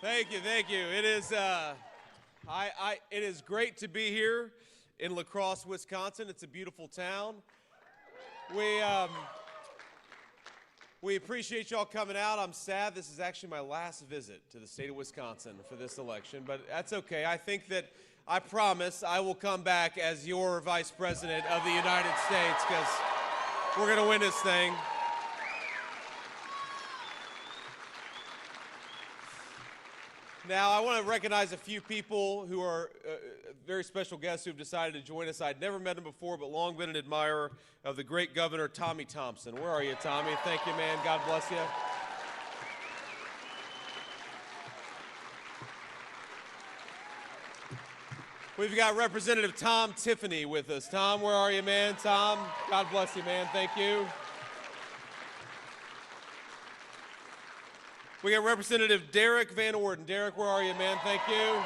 Thank you, thank you. It is it is great to be here in La Crosse, Wisconsin. It's a beautiful town. We appreciate y'all coming out. I'm sad this is actually my last visit to the state of Wisconsin for this election, but that's okay. I promise I will come back as your Vice President of the United States, because we're going to win this thing. Now, I want to recognize a few people who are very special guests who have decided to join us. I'd never met him before, but long been an admirer of the great Governor Tommy Thompson. Where are you, Tommy? Thank you, man. God bless you. We've got Representative Tom Tiffany with us. Tom, where are you, man? Tom, God bless you, man. Thank you. We got Representative Derek Van Orden. Derek, where are you, man? Thank you.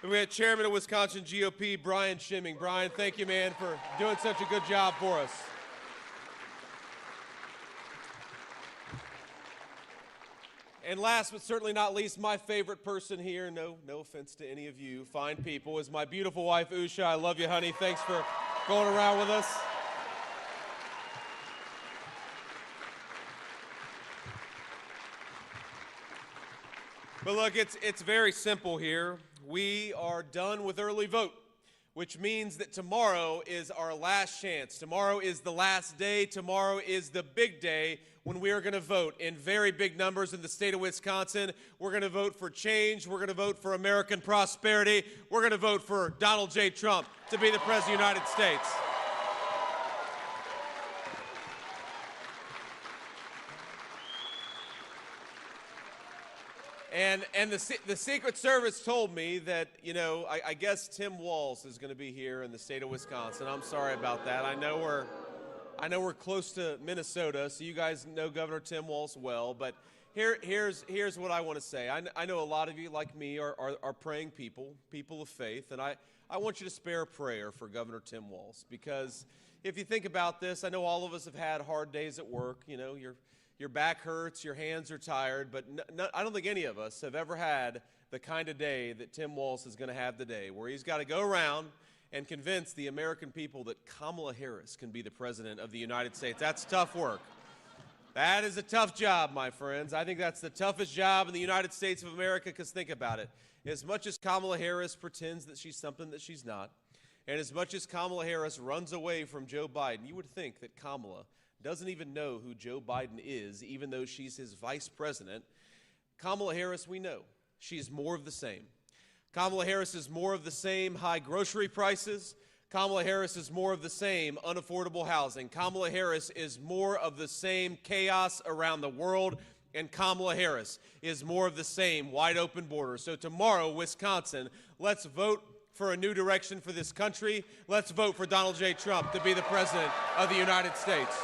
And we had Chairman of Wisconsin GOP, Brian Schimming. Brian, thank you, man, for doing such a good job for us. And last but certainly not least, my favorite person here, no offense to any of you fine people, is my beautiful wife, Usha. I love you, honey. Thanks for going around with us. But look, it's very simple here. We are done with early vote, which means that tomorrow is our last chance. Tomorrow is the last day. Tomorrow is the big day when we are going to vote in very big numbers in the state of Wisconsin. We're going to vote for change. We're going to vote for American prosperity. We're going to vote for Donald J. Trump to be the President of the United States. And the Secret Service told me that, I guess Tim Walz is going to be here in the state of Wisconsin. I'm sorry about that. I know we're close to Minnesota, so you guys know Governor Tim Walz well. But here's what I want to say. I know a lot of you, like me, are praying people of faith, and I want you to spare a prayer for Governor Tim Walz, because if you think about this, I know all of us have had hard days at work. Your back hurts, your hands are tired, but I don't think any of us have ever had the kind of day that Tim Walz is going to have today, where he's got to go around and convince the American people that Kamala Harris can be the President of the United States. That's tough work. That is a tough job, my friends. I think that's the toughest job in the United States of America, because think about it. As much as Kamala Harris pretends that she's something that she's not, and as much as Kamala Harris runs away from Joe Biden, you would think that Kamala doesn't even know who Joe Biden is, even though she's his vice president. Kamala Harris, we know, she's more of the same. Kamala Harris is more of the same high grocery prices. Kamala Harris is more of the same unaffordable housing. Kamala Harris is more of the same chaos around the world. And Kamala Harris is more of the same wide open border. So tomorrow, Wisconsin, let's vote for a new direction for this country. Let's vote for Donald J. Trump to be the President of the United States.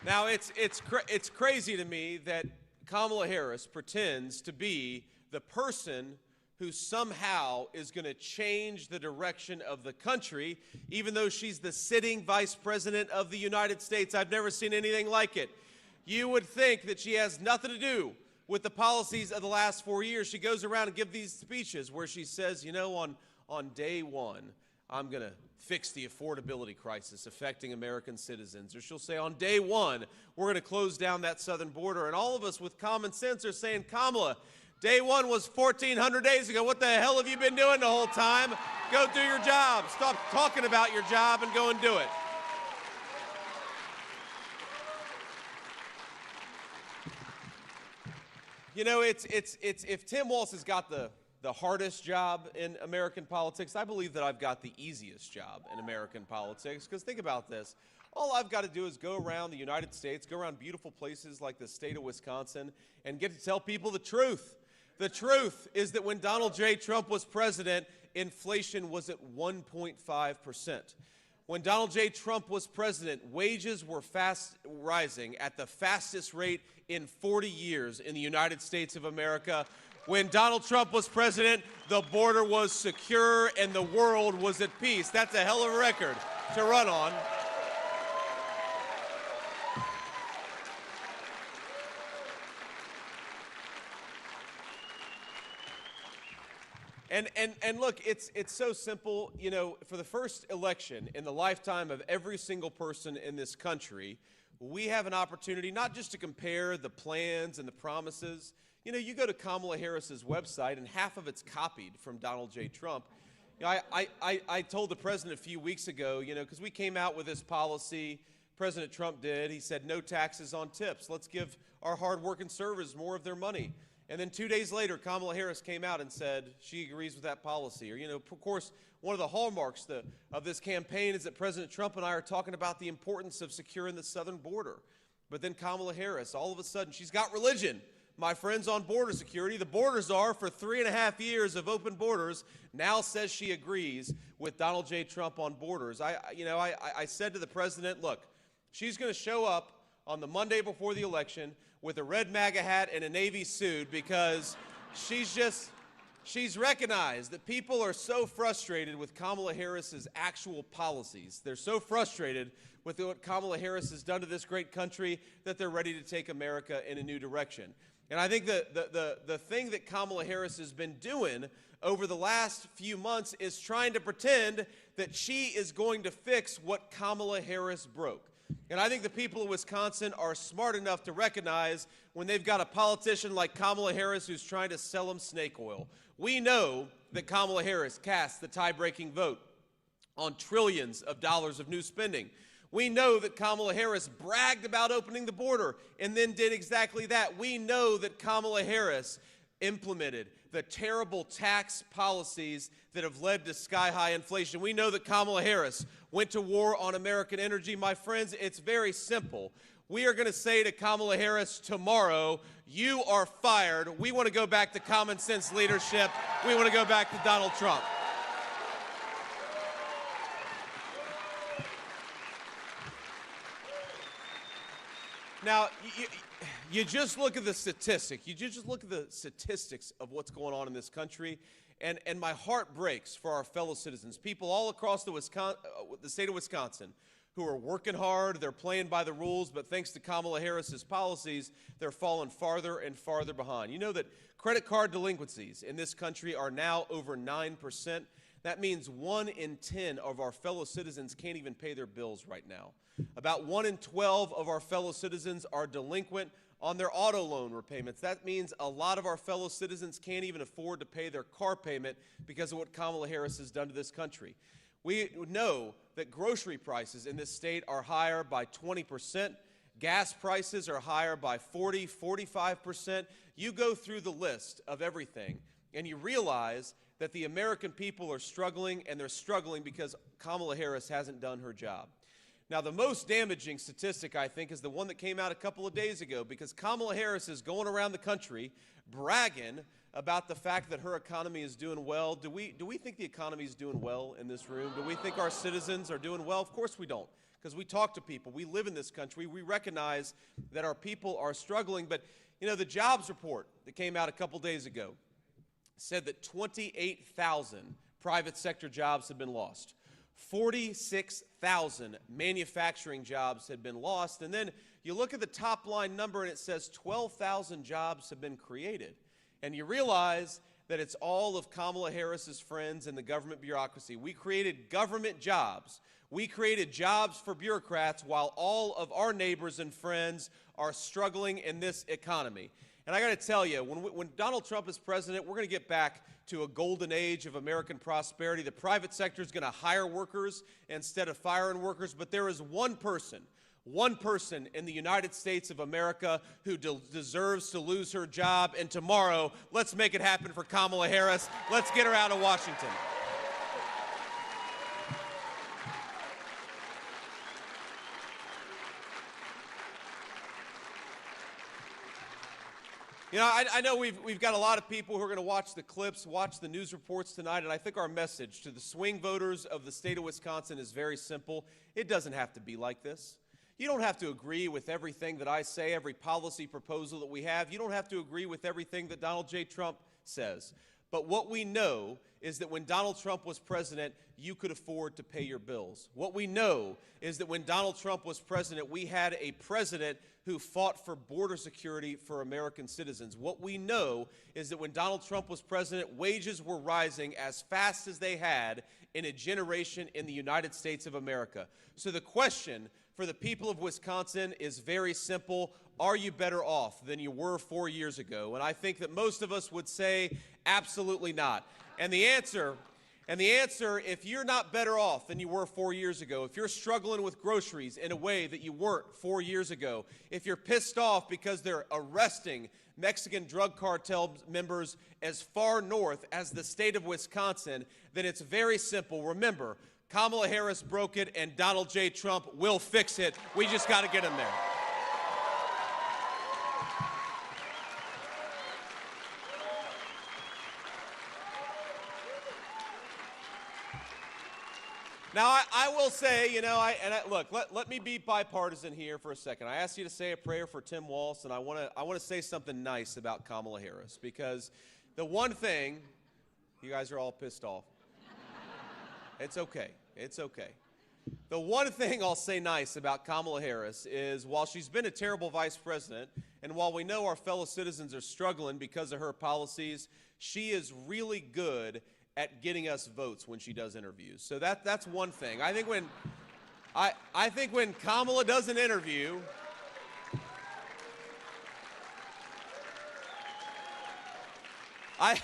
Now, it's crazy to me that Kamala Harris pretends to be the person who somehow is going to change the direction of the country, even though she's the sitting vice president of the United States. I've never seen anything like it. You would think that she has nothing to do with the policies of the last 4 years. She goes around and gives these speeches where she says, on day one, I'm going to fix the affordability crisis affecting American citizens. Or she'll say, on day one, we're going to close down that southern border. And all of us with common sense are saying, Kamala, day one was 1,400 days ago. What the hell have you been doing the whole time? Go do your job. Stop talking about your job and go and do it. If Tim Walz has got the hardest job in American politics, I believe that I've got the easiest job in American politics. Because think about this. All I've got to do is go around the United States, go around beautiful places like the state of Wisconsin, and get to tell people the truth. The truth is that when Donald J. Trump was president, inflation was at 1.5%. When Donald J. Trump was president, wages were fast rising at the fastest rate in 40 years in the United States of America. When Donald Trump was president, the border was secure and the world was at peace. That's a hell of a record to run on. And look, it's so simple. You know, for the first election in the lifetime of every single person in this country, we have an opportunity not just to compare the plans and the promises. You know, you go to Kamala Harris's website, and half of it's copied from Donald J. Trump. You know, I told the president a few weeks ago, you know, because we came out with this policy, President Trump did. He said no taxes on tips. Let's give our hardworking servers more of their money. And then 2 days later, Kamala Harris came out and said she agrees with that policy. Or, you know, of course, one of the hallmarks of this campaign is that President Trump and I are talking about the importance of securing the southern border. But then Kamala Harris, all of a sudden, she's got religion. My friends on border security, the border czar for 3.5 years of open borders, now says she agrees with Donald J. Trump on borders. I said to the president, look, she's going to show up on the Monday before the election with a red MAGA hat and a Navy suit because she's recognized that people are so frustrated with Kamala Harris's actual policies. They're so frustrated with what Kamala Harris has done to this great country that they're ready to take America in a new direction. And I think the thing that Kamala Harris has been doing over the last few months is trying to pretend that she is going to fix what Kamala Harris broke. And I think the people of Wisconsin are smart enough to recognize when they've got a politician like Kamala Harris who's trying to sell them snake oil. We know that Kamala Harris cast the tie-breaking vote on trillions of dollars of new spending. We know that Kamala Harris bragged about opening the border and then did exactly that. We know that Kamala Harris implemented the terrible tax policies that have led to sky-high inflation. We know that Kamala Harris went to war on American energy. My friends, it's very simple. We are going to say to Kamala Harris tomorrow, you are fired. We want to go back to common sense leadership. We want to go back to Donald Trump. Now, you just look at the statistic. You just look at the statistics of what's going on in this country, and my heart breaks for our fellow citizens, people all across the state of Wisconsin who are working hard, they're playing by the rules, but thanks to Kamala Harris's policies, they're falling farther and farther behind. You know that credit card delinquencies in this country are now over 9%. That means 1 in 10 of our fellow citizens can't even pay their bills right now. About 1 in 12 of our fellow citizens are delinquent on their auto loan repayments. That means a lot of our fellow citizens can't even afford to pay their car payment because of what Kamala Harris has done to this country. We know that grocery prices in this state are higher by 20%. Gas prices are higher by 40, 45%. You go through the list of everything, and you realize that the American people are struggling, and they're struggling because Kamala Harris hasn't done her job. Now, the most damaging statistic, I think, is the one that came out a couple of days ago, because Kamala Harris is going around the country bragging about the fact that her economy is doing well. Do we think the economy is doing well in this room? Do we think our citizens are doing well? Of course we don't, because we talk to people. We live in this country. We recognize that our people are struggling. But, you know, the jobs report that came out a couple days ago said that 28,000 private sector jobs have been lost. 46,000 manufacturing jobs had been lost. And then you look at the top line number and it says 12,000 jobs have been created. And you realize that it's all of Kamala Harris's friends in the government bureaucracy. We created government jobs. We created jobs for bureaucrats while all of our neighbors and friends are struggling in this economy. And I got to tell you, when Donald Trump is president, we're going to get back to a golden age of American prosperity. The private sector is going to hire workers instead of firing workers. But there is one person in the United States of America who deserves to lose her job. And tomorrow, let's make it happen for Kamala Harris. Let's get her out of Washington. You know, I know we've got a lot of people who are going to watch the clips, watch the news reports tonight, and I think our message to the swing voters of the state of Wisconsin is very simple. It doesn't have to be like this. You don't have to agree with everything that I say, every policy proposal that we have. You don't have to agree with everything that Donald J. Trump says. But what we know is that when Donald Trump was president, you could afford to pay your bills. What we know is that when Donald Trump was president, we had a president who fought for border security for American citizens. What we know is that when Donald Trump was president, wages were rising as fast as they had in a generation in the United States of America. So the question for the people of Wisconsin is very simple. Are you better off than you were 4 years ago? And I think that most of us would say absolutely not. And the answer, if you're not better off than you were 4 years ago, if you're struggling with groceries in a way that you weren't 4 years ago, if you're pissed off because they're arresting Mexican drug cartel members as far north as the state of Wisconsin, then it's very simple. Remember, Kamala Harris broke it and Donald J. Trump will fix it. We just got to get him there. Now, I will say, you know, look, let me be bipartisan here for a second. I asked you to say a prayer for Tim Walz, and I want to say something nice about Kamala Harris, because the one thing, you guys are all pissed off. It's okay. It's okay. The one thing I'll say nice about Kamala Harris is while she's been a terrible vice president, and while we know our fellow citizens are struggling because of her policies, she is really good at getting us votes when she does interviews. So that's one thing. I think when Kamala does an interview, I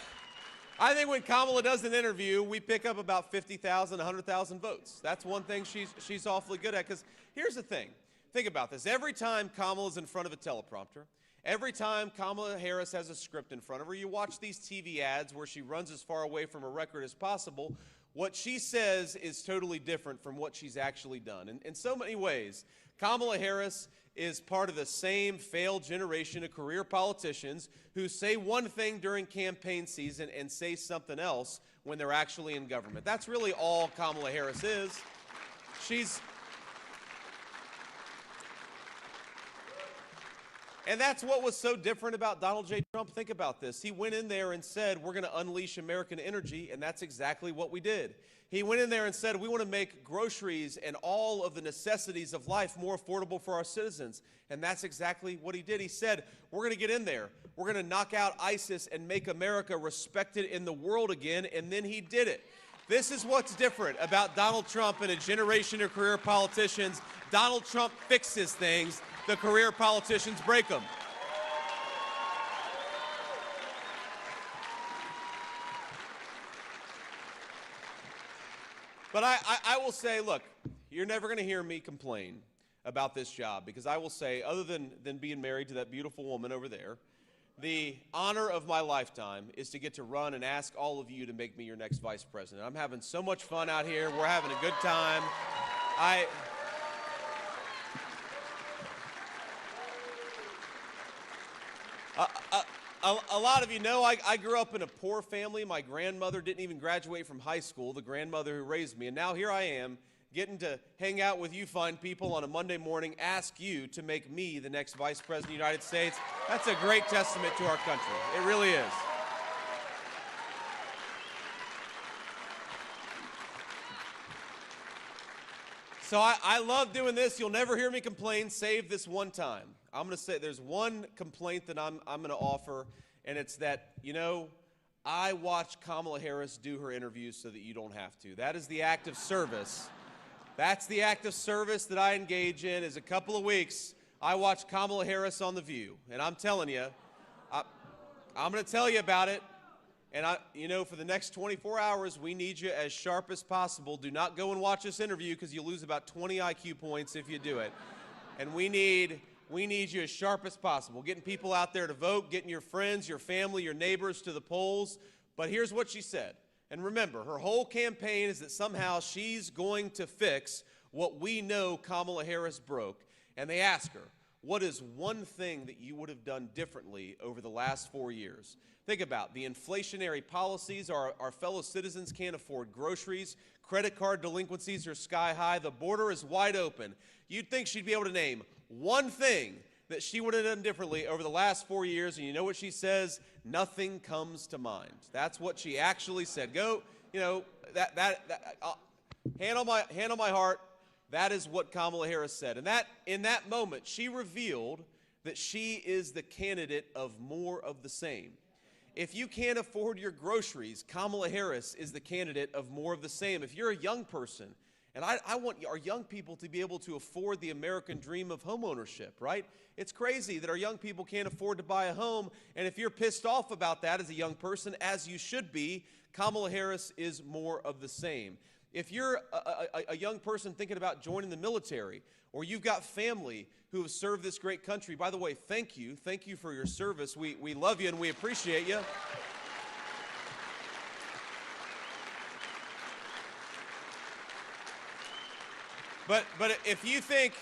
think when Kamala does an interview, we pick up about 50,000, 100,000 votes. That's one thing she's awfully good at. Because here's the thing. Think about this. Every time Kamala's in front of a teleprompter, every time Kamala Harris has a script in front of her, you watch these TV ads where she runs as far away from her record as possible. What she says is totally different from what she's actually done. And in so many ways, Kamala Harris is part of the same failed generation of career politicians who say one thing during campaign season and say something else when they're actually in government. That's really all Kamala Harris is. And that's what was so different about Donald J. Trump. Think about this. He went in there and said, we're going to unleash American energy, and that's exactly what we did. He went in there and said, we want to make groceries and all of the necessities of life more affordable for our citizens, and that's exactly what he did. He said, we're going to get in there. We're going to knock out ISIS and make America respected in the world again, and then he did it. This is what's different about Donald Trump and a generation of career politicians. Donald Trump fixes things. The career politicians break them. But I will say, look, you're never going to hear me complain about this job, because I will say, other than being married to that beautiful woman over there, the honor of my lifetime is to get to run and ask all of you to make me your next vice president. I'm having so much fun out here. We're having a good time. A lot of you know I grew up in a poor family. My grandmother didn't even graduate from high school, the grandmother who raised me. And now here I am getting to hang out with you fine people on a Monday morning, ask you to make me the next vice president of the United States. That's a great testament to our country. It really is. So I love doing this. You'll never hear me complain, save this one time. I'm going to say there's one complaint that I'm going to offer, and it's that, you know, I watch Kamala Harris do her interviews so that you don't have to. That is the act of service. That's the act of service that I engage in. Is a couple of weeks, I watch Kamala Harris on The View, and I'm telling you, I'm going to tell you about it. And, you know, for the next 24 hours, we need you as sharp as possible. Do not go and watch this interview, because you'll lose about 20 IQ points if you do it. And we need you as sharp as possible, getting people out there to vote, getting your friends, your family, your neighbors to the polls. But here's what she said. And remember, her whole campaign is that somehow she's going to fix what we know Kamala Harris broke. And they asked her, What is one thing that you would have done differently over the last 4 years? Think about the inflationary policies. Our fellow citizens can't afford groceries. Credit card delinquencies are sky high. The border is wide open. You'd think she'd be able to name one thing that she would have done differently over the last 4 years, and you know what she says? Nothing comes to mind. That's what she actually said. Go, hand on my heart, that is what Kamala Harris said. And in that moment, she revealed that she is the candidate of more of the same. If you can't afford your groceries, Kamala Harris is the candidate of more of the same. If you're a young person, and I want our young people to be able to afford the American dream of homeownership, right? It's crazy that our young people can't afford to buy a home, and if you're pissed off about that as a young person, as you should be, Kamala Harris is more of the same. If you're a young person thinking about joining the military, or you've got family who have served this great country, by the way, thank you. Thank you for your service. We love you and we appreciate you. But if you think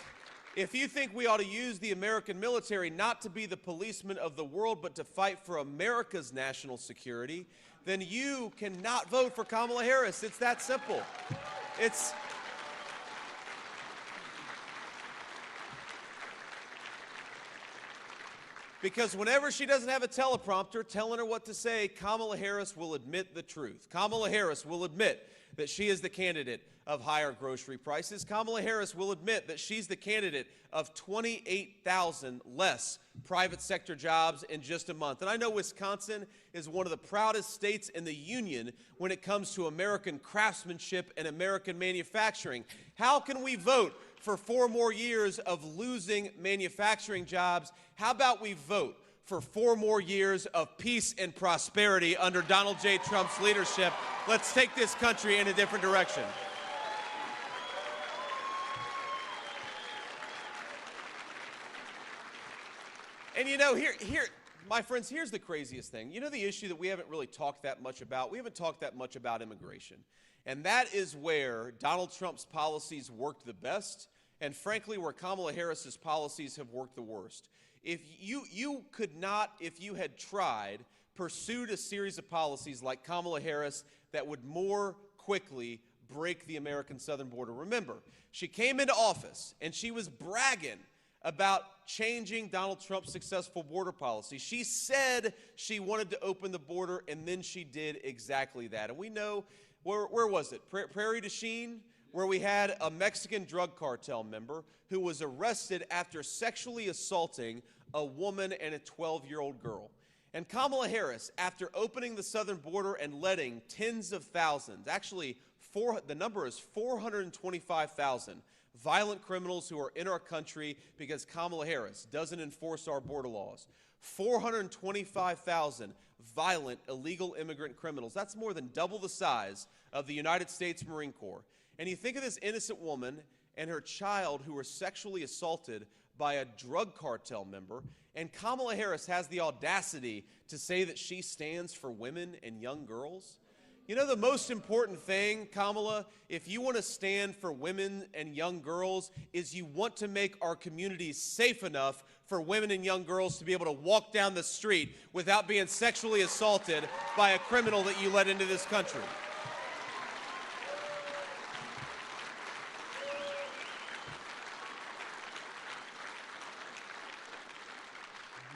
we ought to use the American military not to be the policemen of the world, but to fight for America's national security, then you cannot vote for Kamala Harris. It's that simple. Because whenever she doesn't have a teleprompter telling her what to say, Kamala Harris will admit the truth. Kamala Harris will admit that she is the candidate of higher grocery prices. Kamala Harris will admit that she's the candidate of 28,000 less private sector jobs in just a month. And I know Wisconsin is one of the proudest states in the union when it comes to American craftsmanship and American manufacturing. How can we vote for 4 more years of losing manufacturing jobs? How about we vote for 4 more years of peace and prosperity under Donald J. Trump's leadership? Let's take this country in a different direction. And here, my friends, here's the craziest thing. You know the issue that we haven't really talked that much about? We haven't talked that much about immigration. And that is where Donald Trump's policies worked the best, and frankly, where Kamala Harris's policies have worked the worst. If you could not, if you had tried, pursued a series of policies like Kamala Harris that would more quickly break the American southern border. Remember, she came into office and she was bragging about changing Donald Trump's successful border policy. She said she wanted to open the border, and then she did exactly that. And we know, where was it? Prairie du Chien, where we had a Mexican drug cartel member who was arrested after sexually assaulting a woman and a 12-year-old girl. And Kamala Harris, after opening the southern border and letting tens of thousands, actually the number is 425,000, violent criminals who are in our country because Kamala Harris doesn't enforce our border laws. 425,000 violent, illegal immigrant criminals. That's more than double the size of the United States Marine Corps. And you think of this innocent woman and her child who were sexually assaulted by a drug cartel member, and Kamala Harris has the audacity to say that she stands for women and young girls. You know the most important thing, Kamala, if you want to stand for women and young girls, is you want to make our communities safe enough for women and young girls to be able to walk down the street without being sexually assaulted by a criminal that you let into this country.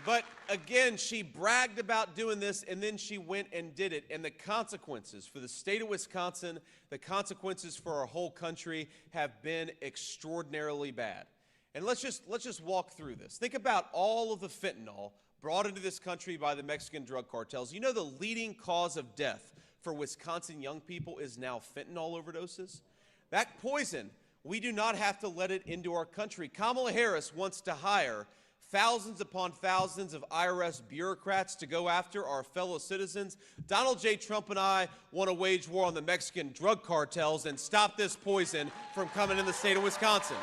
But again, she bragged about doing this, and then she went and did it. And the consequences for the state of Wisconsin, the consequences for our whole country have been extraordinarily bad. And let's just walk through this. Think about all of the fentanyl brought into this country by the Mexican drug cartels. You know the leading cause of death for Wisconsin young people is now fentanyl overdoses? That poison, we do not have to let it into our country. Kamala Harris wants to hire thousands upon thousands of IRS bureaucrats to go after our fellow citizens. Donald J. Trump and I want to wage war on the Mexican drug cartels and stop this poison from coming in the state of Wisconsin.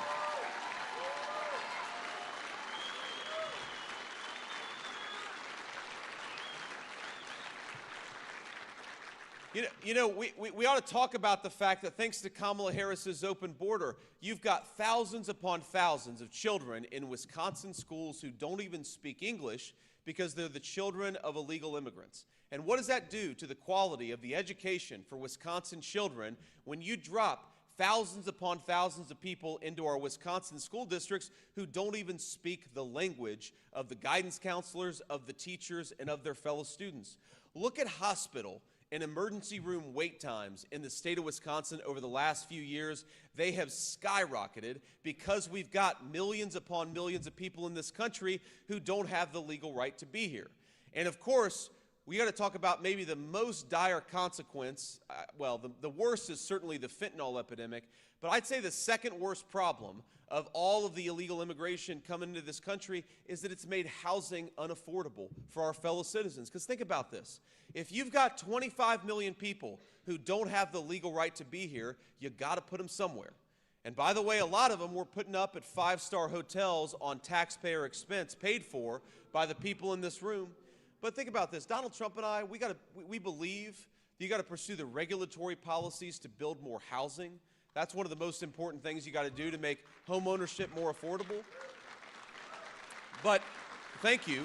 We ought to talk about the fact that thanks to Kamala Harris's open border, you've got thousands upon thousands of children in Wisconsin schools who don't even speak English because they're the children of illegal immigrants. And what does that do to the quality of the education for Wisconsin children when you drop thousands upon thousands of people into our Wisconsin school districts who don't even speak the language of the guidance counselors, of the teachers, and of their fellow students? Look at hospital and emergency room wait times in the state of Wisconsin over the last few years. They have skyrocketed because we've got millions upon millions of people in this country who don't have the legal right to be here. And of course, we got to talk about maybe the most dire consequence. The worst is certainly the fentanyl epidemic, but I'd say the second worst problem of all of the illegal immigration coming into this country is that it's made housing unaffordable for our fellow citizens. Because think about this. If you've got 25 million people who don't have the legal right to be here, you got to put them somewhere. And by the way, a lot of them we're putting up at five-star hotels on taxpayer expense paid for by the people in this room. But think about this. Donald Trump and I, we believe that you got to pursue the regulatory policies to build more housing. That's one of the most important things you got to do to make home ownership more affordable. But thank you.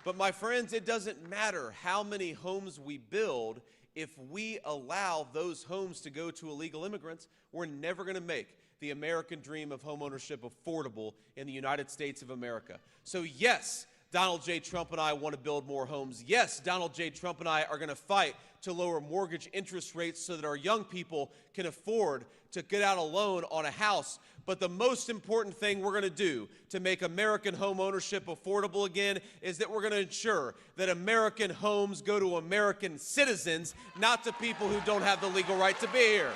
But my friends, it doesn't matter how many homes we build. If we allow those homes to go to illegal immigrants, we're never going to make the American dream of homeownership affordable in the United States of America. So yes, Donald J. Trump and I want to build more homes. Yes, Donald J. Trump and I are going to fight to lower mortgage interest rates so that our young people can afford to get out a loan on a house. But the most important thing we're going to do to make American home ownership affordable again is that we're going to ensure that American homes go to American citizens, not to people who don't have the legal right to be here.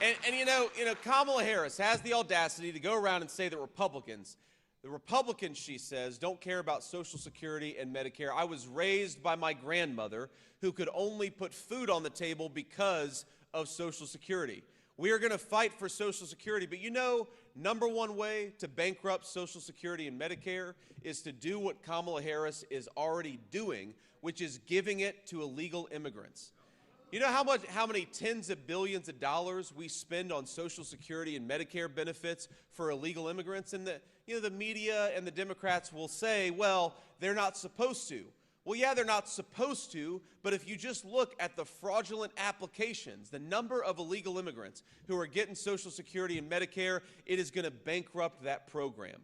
And you know, Kamala Harris has the audacity to go around and say that the Republicans, she says, don't care about Social Security and Medicare. I was raised by my grandmother who could only put food on the table because of Social Security. We are going to fight for Social Security, but you know, number one way to bankrupt Social Security and Medicare is to do what Kamala Harris is already doing, which is giving it to illegal immigrants. You know how many tens of billions of dollars we spend on Social Security and Medicare benefits for illegal immigrants? And the media and the Democrats will say, well, they're not supposed to. Well, yeah, they're not supposed to, but if you just look at the fraudulent applications, the number of illegal immigrants who are getting Social Security and Medicare, it is going to bankrupt that program.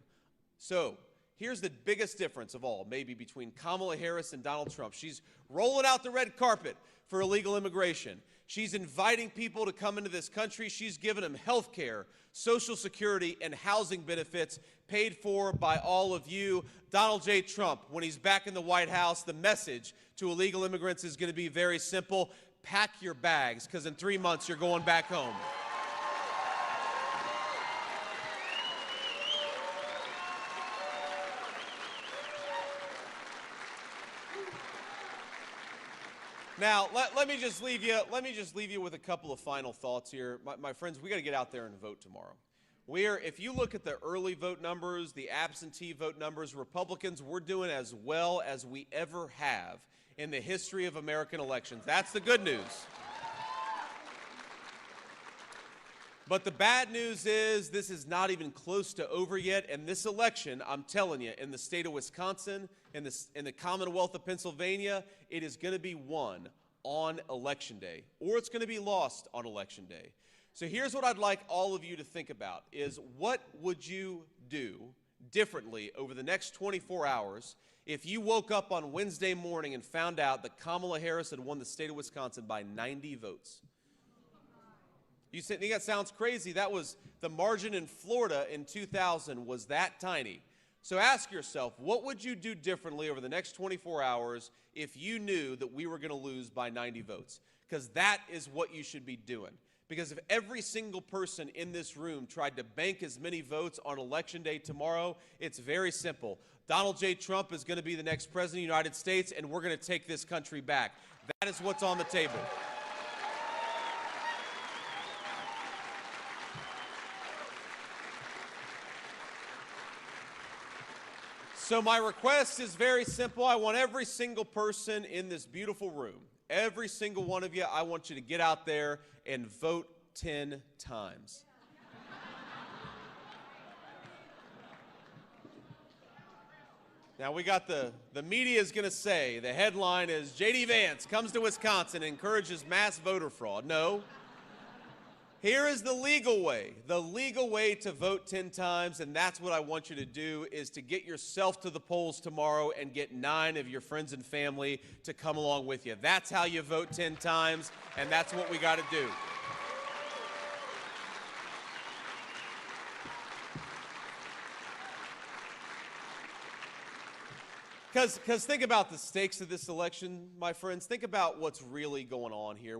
So here's the biggest difference of all, maybe between Kamala Harris and Donald Trump. She's rolling out the red carpet for illegal immigration. She's inviting people to come into this country. She's giving them health care, Social Security, and housing benefits paid for by all of you. Donald J. Trump, when he's back in the White House, the message to illegal immigrants is going to be very simple. Pack your bags, because in 3 months you're going back home. Now, let me just leave you with a couple of final thoughts here. My friends, we got to get out there and vote tomorrow. If you look at the early vote numbers, the absentee vote numbers, Republicans, we're doing as well as we ever have in the history of American elections. That's the good news. But the bad news is this is not even close to over yet, and this election, I'm telling you, in the state of Wisconsin, in the Commonwealth of Pennsylvania, it is going to be won on Election Day, or it's going to be lost on Election Day. So here's what I'd like all of you to think about is what would you do differently over the next 24 hours if you woke up on Wednesday morning and found out that Kamala Harris had won the state of Wisconsin by 90 votes? You think that sounds crazy? That was the margin in Florida in 2000 was that tiny. So ask yourself, what would you do differently over the next 24 hours if you knew that we were going to lose by 90 votes? Because that is what you should be doing. Because if every single person in this room tried to bank as many votes on Election Day tomorrow, it's very simple. Donald J. Trump is going to be the next president of the United States, and we're going to take this country back. That is what's on the table. So my request is very simple. I want every single person in this beautiful room, every single one of you, I want you to get out there and vote 10 times. Now we got the media is going to say, the headline is, J.D. Vance comes to Wisconsin and encourages mass voter fraud. No. Here is the legal way to vote 10 times, and that's what I want you to do, is to get yourself to the polls tomorrow and get 9 of your friends and family to come along with you. That's how you vote 10 times, and that's what we got to do. Because think about the stakes of this election, my friends. Think about what's really going on here.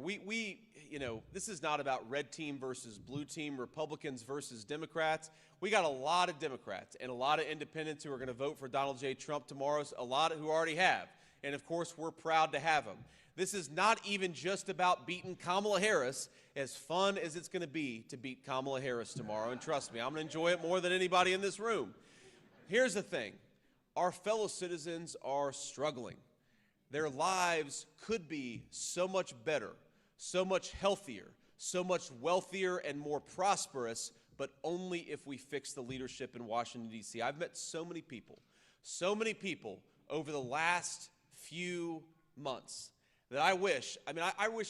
This is not about red team versus blue team, Republicans versus Democrats. We got a lot of Democrats and a lot of independents who are going to vote for Donald J. Trump tomorrow, a lot who already have. And, of course, we're proud to have them. This is not even just about beating Kamala Harris, as fun as it's going to be to beat Kamala Harris tomorrow. And trust me, I'm going to enjoy it more than anybody in this room. Here's the thing. Our fellow citizens are struggling. Their lives could be so much better, so much healthier, so much wealthier and more prosperous, but only if we fix the leadership in Washington, D.C. I've met so many people over the last few months that I wish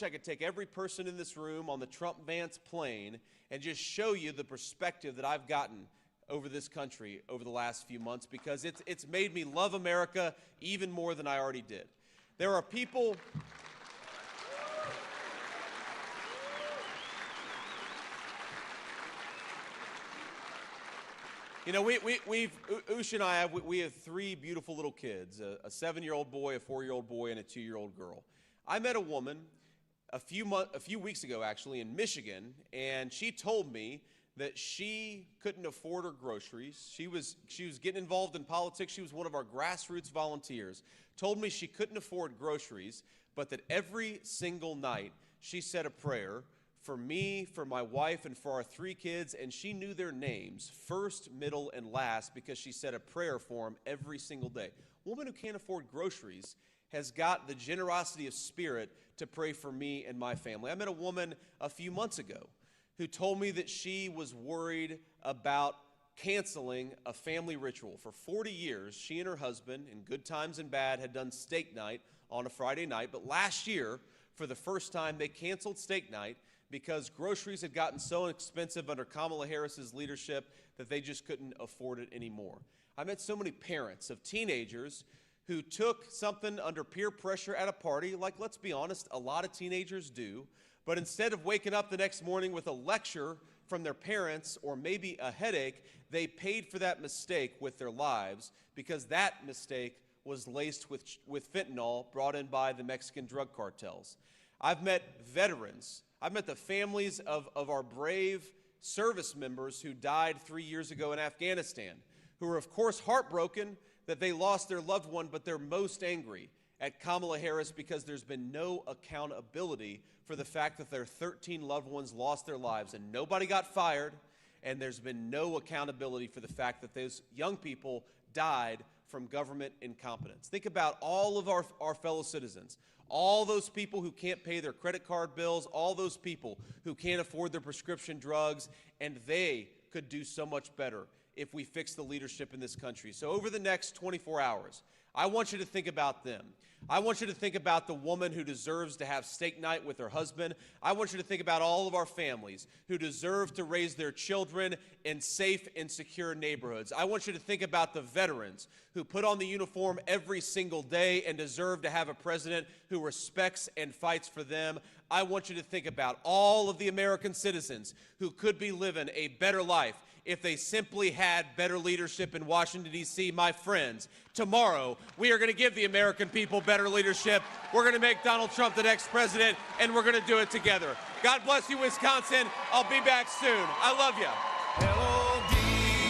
I could take every person in this room on the Trump-Vance plane and just show you the perspective that I've gotten over this country over the last few months, because it's made me love America even more than I already did. There are people... Ush and I have 3 beautiful little kids, a 7-year-old boy, a 4-year-old boy, and a 2-year-old girl. I met a woman a few weeks ago, actually, in Michigan, and she told me that she couldn't afford her groceries. She was getting involved in politics. She was one of our grassroots volunteers. Told me she couldn't afford groceries, but that every single night she said a prayer for me, for my wife, and for our 3 kids, and she knew their names, first, middle, and last, because she said a prayer for them every single day. A woman who can't afford groceries has got the generosity of spirit to pray for me and my family. I met a woman a few months ago who told me that she was worried about canceling a family ritual. For 40 years, she and her husband, in good times and bad, had done steak night on a Friday night. But last year, for the first time, they canceled steak night because groceries had gotten so expensive under Kamala Harris's leadership that they just couldn't afford it anymore. I met so many parents of teenagers who took something under peer pressure at a party, like, let's be honest, a lot of teenagers do. But instead of waking up the next morning with a lecture from their parents or maybe a headache, they paid for that mistake with their lives, because that mistake was laced with fentanyl brought in by the Mexican drug cartels. I've met veterans. I've met the families of our brave service members who died 3 years ago in Afghanistan, who are, of course, heartbroken that they lost their loved one, but they're most angry at Kamala Harris because there's been no accountability for the fact that their 13 loved ones lost their lives and nobody got fired, and there's been no accountability for the fact that those young people died from government incompetence. Think about all of our fellow citizens, all those people who can't pay their credit card bills, all those people who can't afford their prescription drugs, and they could do so much better if we fix the leadership in this country. So over the next 24 hours, I want you to think about them. I want you to think about the woman who deserves to have steak night with her husband. I want you to think about all of our families who deserve to raise their children in safe and secure neighborhoods. I want you to think about the veterans who put on the uniform every single day and deserve to have a president who respects and fights for them. I want you to think about all of the American citizens who could be living a better life if they simply had better leadership in Washington, D.C. My friends, tomorrow we are going to give the American people better leadership. We're going to make Donald Trump the next president, and we're going to do it together. God bless you, Wisconsin. I'll be back soon. I love you. Hello.